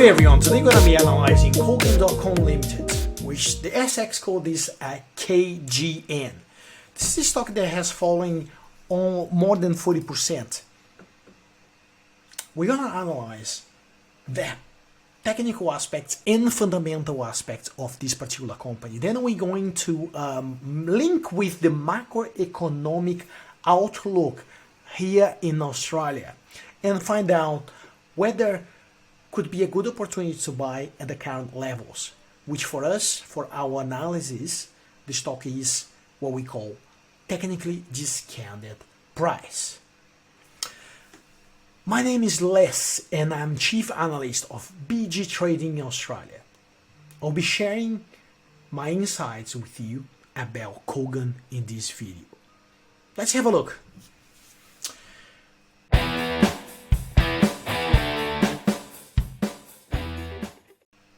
Hey everyone, today we're going to be analyzing Kogan.com Limited, which the SX code is KGN. This is a stock that has fallen on more than 40%. We're going to analyze the technical aspects and fundamental aspects of this particular company. Then we're going to link with the macroeconomic outlook here in Australia and find out whether could be a good opportunity to buy at the current levels, which for us, for our analysis, the stock is what we call technically discounted price. My name is Les and I'm Chief Analyst of BG Trading in Australia. I'll be sharing my insights with you about Kogan in this video. Let's have a look.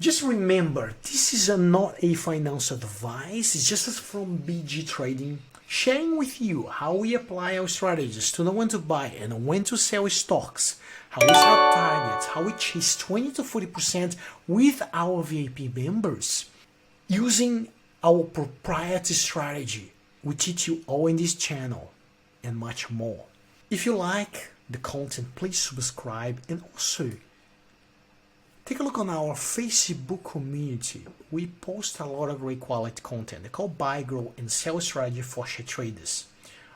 Just remember, this is not a financial advice, it's just from BG Trading, sharing with you how we apply our strategies to know when to buy and when to sell stocks, how we set targets, how we chase 20 to 40% with our VIP members. Using our proprietary strategy, we teach you all in this channel and much more. If you like the content, please subscribe and also take a look on our Facebook community. We post a lot of great quality content. They call Buy, Grow and Sell Strategy for share traders.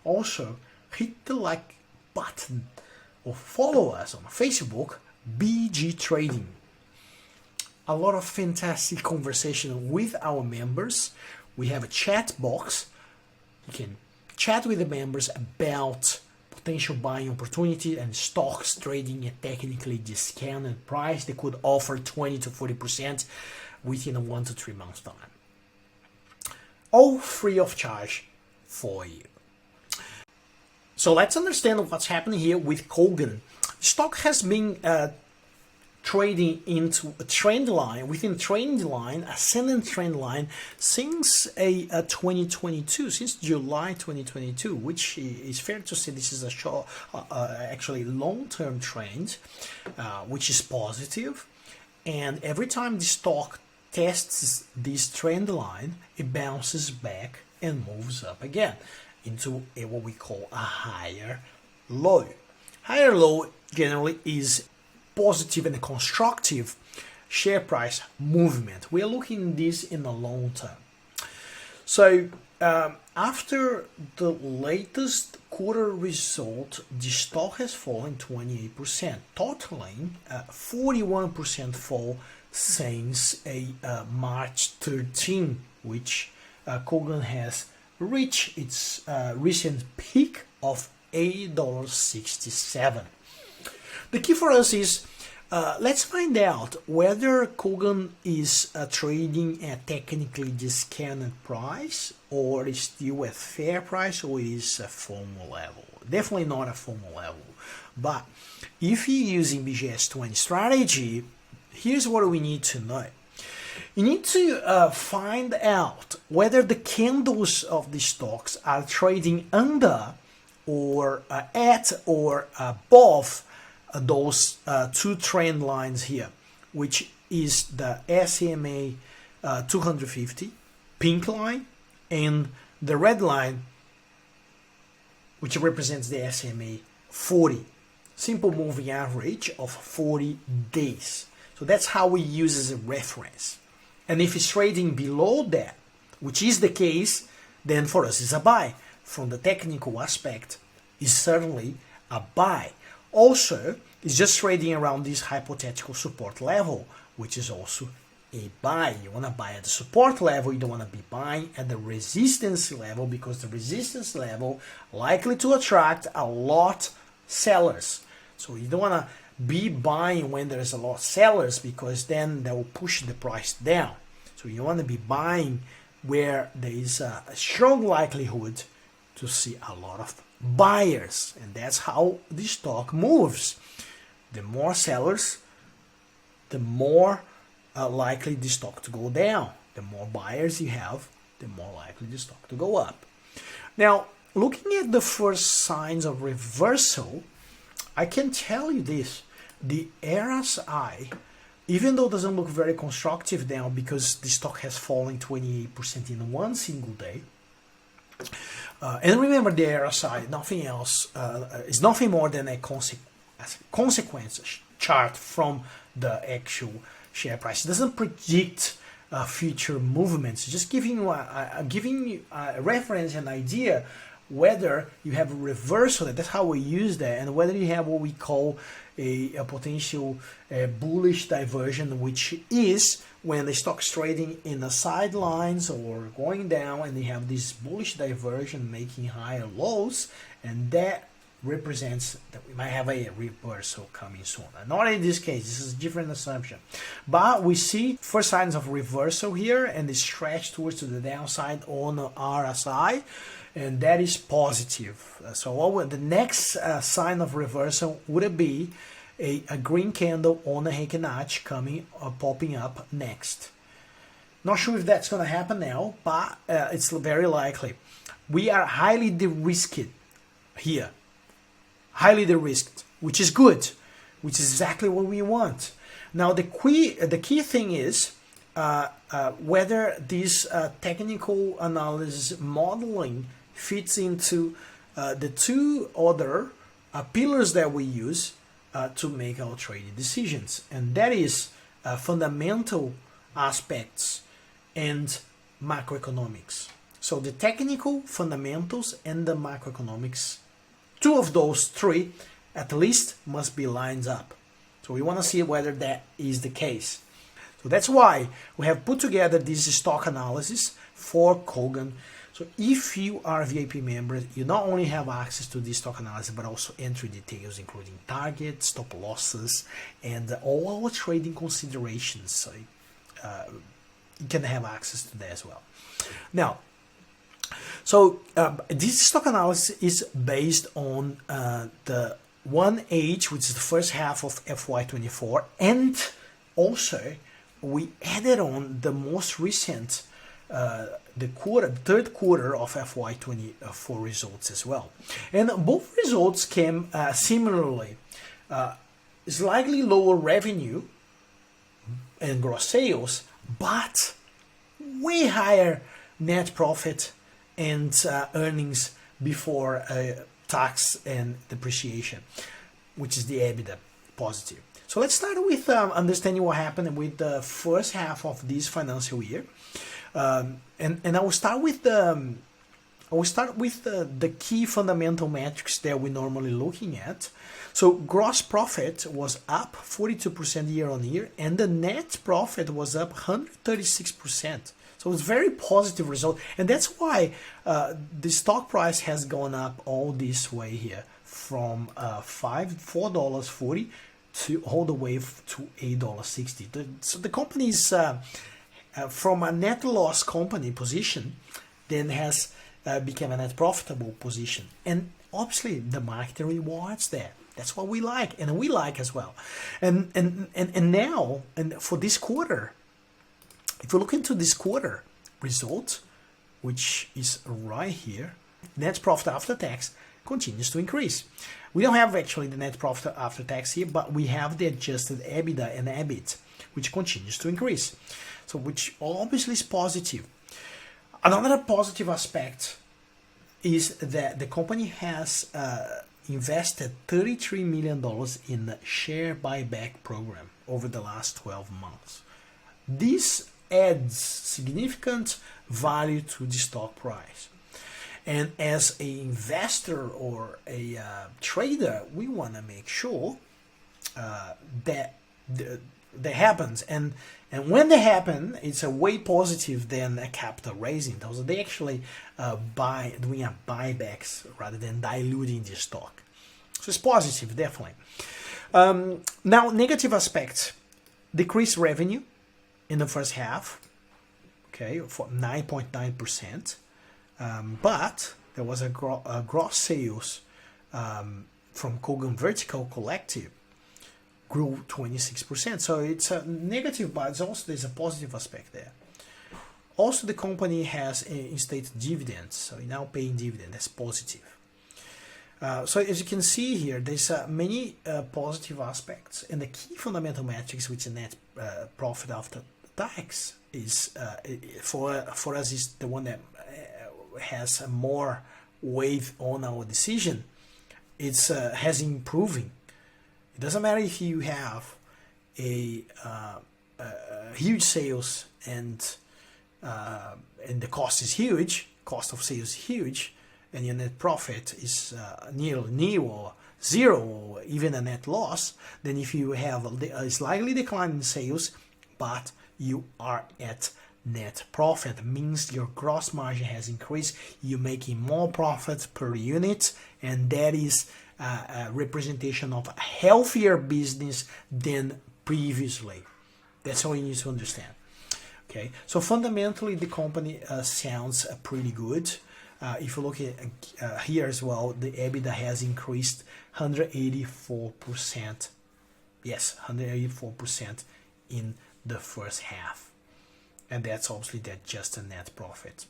Also, hit the like button or follow us on Facebook, BG Trading. A lot of fantastic conversation with our members. We have a chat box. You can chat with the members about potential buying opportunity and stocks trading at technically discounted price. They could offer 20 to 40% within a 1 to 3 months time. All free of charge for you. So let's understand what's happening here with Kogan. Stock has been trading into a trend line, within trend line, ascending trend line since 2022, since July 2022, which is fair to say this is a short, actually long-term trend, which is positive. And every time the stock tests this trend line, it bounces back and moves up again into what we call a higher low. Higher low generally is positive and constructive share price movement. We are looking at this in the long term. So after the latest quarter result, the stock has fallen 28%, totaling 41% fall since March 13, which Kogan has reached its recent peak of $8.67. The key for us is, let's find out whether Kogan is trading at technically discounted price or is still at fair price or is a formal level. Definitely not a formal level. But if you're using BGS20 strategy, here's what we need to know. You need to find out whether the candles of the stocks are trading under or at or above those two trend lines here, which is the SMA 250 pink line and the red line, which represents the SMA 40 simple moving average of 40 days. So that's how we use as a reference. And if it's trading below that, which is the case, then for us it's a buy. From the technical aspect, it's certainly a buy. Also, it's just trading around this hypothetical support level, which is also a buy. You want to buy at the support level, you don't want to be buying at the resistance level, because the resistance level likely to attract a lot sellers. So you don't want to be buying when there's a lot of sellers, because then they will push the price down. So you want to be buying where there is a strong likelihood to see a lot of buyers, and that's how the stock moves. The more sellers, the more likely the stock to go down. The more buyers you have, the more likely the stock to go up. Now, looking at the first signs of reversal, I can tell you this: the RSI even though it doesn't look very constructive now because the stock has fallen 28% in one single day. And remember, the RSI, nothing else, is nothing more than a consequence chart from the actual share price. It doesn't predict future movements, just giving you a reference, an idea whether you have a reversal. That's how we use that, and whether you have what we call a potential bullish diversion, which is when the stock's trading in the sidelines or going down, and they have this bullish diversion making higher lows, and that represents that we might have a reversal coming soon. Not in this case, this is a different assumption. But we see first signs of reversal here, and the stretch towards the downside on the RSI, and that is positive. So the next sign of reversal would be a green candle on the Heikin Nachi coming popping up next. Not sure if that's going to happen now, but it's very likely. We are highly de-risked here. Highly de-risked, which is good, which is exactly what we want. Now the key thing is whether this technical analysis modeling fits into the two other pillars that we use to make our trading decisions, and that is fundamental aspects and macroeconomics. So the technical fundamentals and the macroeconomics, two of those three at least must be lined up. So we want to see whether that is the case. So that's why we have put together this stock analysis for Kogan. So if you are a VIP member, you not only have access to this stock analysis, but also entry details, including targets, stop losses, and all our trading considerations. So you can have access to that as well. Now, so this stock analysis is based on the 1H, which is the first half of FY24, and also we added on the most recent third quarter of FY24 results as well. And both results came similarly. Slightly lower revenue and gross sales, but way higher net profit and earnings before tax and depreciation, which is the EBITDA positive. So let's start with understanding what happened with the first half of this financial year. And I will start with the key fundamental metrics that we're normally looking at. So gross profit was up 42% year on year, and the net profit was up 136%. So it's a very positive result, and that's why the stock price has gone up all this way here from $4.40 to all the way to $8.60. So the company is from a net loss company position, then has become a net profitable position, and obviously the market rewards that. That's what we like, and we like as well. And now, and for this quarter, if you look into this quarter result, which is right here, net profit after tax continues to increase. We don't have actually the net profit after tax here, but we have the adjusted EBITDA and EBIT, which continues to increase. So which obviously is positive. Another positive aspect is that the company has invested $33 million in the share buyback program over the last 12 months. This adds significant value to the stock price. And as an investor or a trader, we want to make sure that that happens. And when they happen, it's a way positive than a capital raising. Those they actually doing a buybacks rather than diluting the stock. So it's positive, definitely. Now, negative aspects: decreased revenue in the first half, okay, for 9.9%. But there was a gross sales from Kogan Vertical Collective grew 26%. So it's a negative, but it's also there's a positive aspect there. Also, the company has instated dividends, so now paying dividend. That's positive. So as you can see here, there's many positive aspects, and the key fundamental metrics, which is net profit after tax, is for us is the one that has a more weight on our decision. It's has improving. It doesn't matter if you have a huge sales and the cost is huge, cost of sales is huge, and your net profit is nearly nil or zero or even a net loss. Then if you have a slightly decline in sales, but you are at net profit, means your gross margin has increased, you're making more profit per unit, and that is a representation of a healthier business than previously. That's all you need to understand. Okay, so fundamentally the company sounds pretty good. If you look at here as well, the EBITDA has increased 184%. Yes, 184% in the first half. And that's obviously that just a net profit,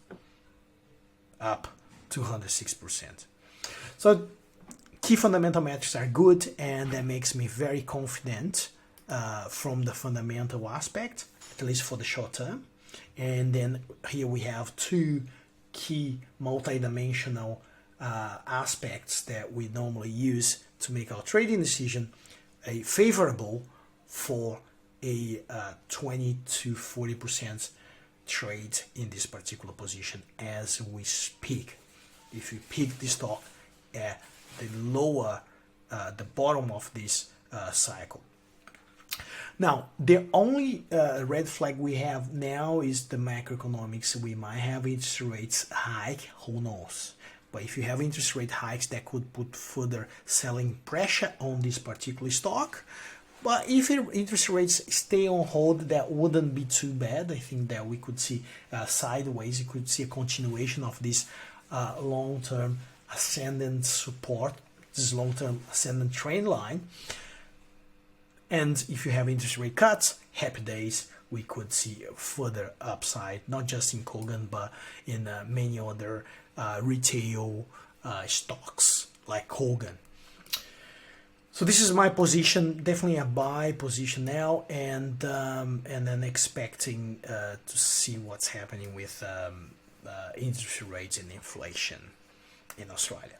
up 206%. So key fundamental metrics are good, and that makes me very confident from the fundamental aspect, at least for the short term. And then here we have two key multidimensional aspects that we normally use to make our trading decision a favorable for a 20 to 40% trade in this particular position as we speak. If you pick the stock at the lower, the bottom of this cycle. Now, the only red flag we have now is the macroeconomics. We might have interest rates hike, who knows? But if you have interest rate hikes, that could put further selling pressure on this particular stock. But if interest rates stay on hold, that wouldn't be too bad. I think that we could see sideways. You could see a continuation of this long-term ascendant support, this long-term ascendant trend line. And if you have interest rate cuts, happy days, we could see a further upside, not just in Kogan, but in many other retail stocks like Kogan. So this is my position, definitely a buy position now, and then expecting to see what's happening with interest rates and inflation in Australia.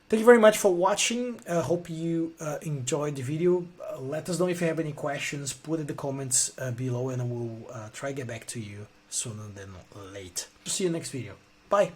Thank you very much for watching. Hope you enjoyed the video. Let us know if you have any questions. Put in the comments below, and we'll try to get back to you sooner than late. See you next video. Bye.